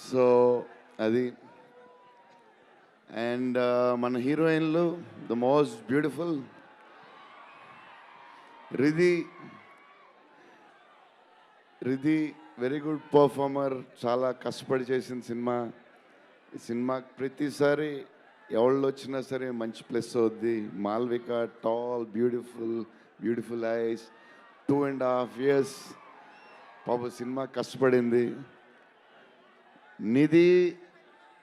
So అది. And మన హీరోయిన్లు the most beautiful Riddhi. Riddhi very good performer, చాలా కష్టపడి చేసిన సినిమా. ఈ సినిమాకి ప్రతిసారి ఎవళ్ళు వచ్చినా సరే మంచి ప్లస్ అవుద్ది. Malvika tall, beautiful, beautiful eyes, 2.5 years పాప సినిమా కష్టపడింది. నిధి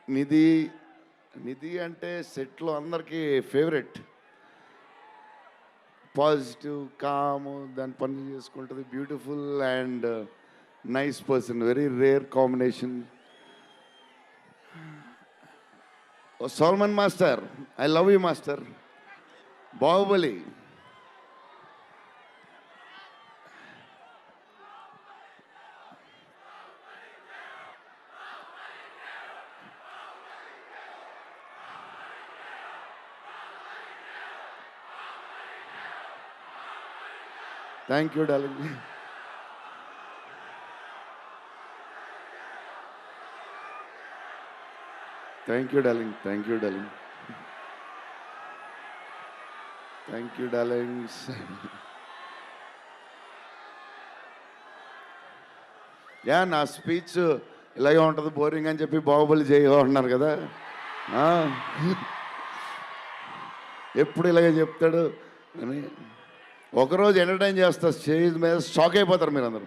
నిధి నిధి అంటే సెట్లో అందరికీ ఫేవరెట్. పాజిటివ్, కాము, దాని పనులు చేసుకుంటుంది. Beautiful and nice person, very rare combination. Salman master, I love you master. Baahubali, thank you darling. Thank you darling, thank you darling, thank you darlings. Yeah, నా స్పీచ్ ఇలాగే ఉంటుంది బోరింగ్ అని చెప్పి బాహుబలి చేయగా ఉంటున్నారు కదా. ఎప్పుడు ఇలాగే చెప్తాడు అని ఒకరోజు ఎంటర్టైన్ చేస్తా, స్టేజ్ మీద షాక్ అయిపోతారు మీరు అందరూ.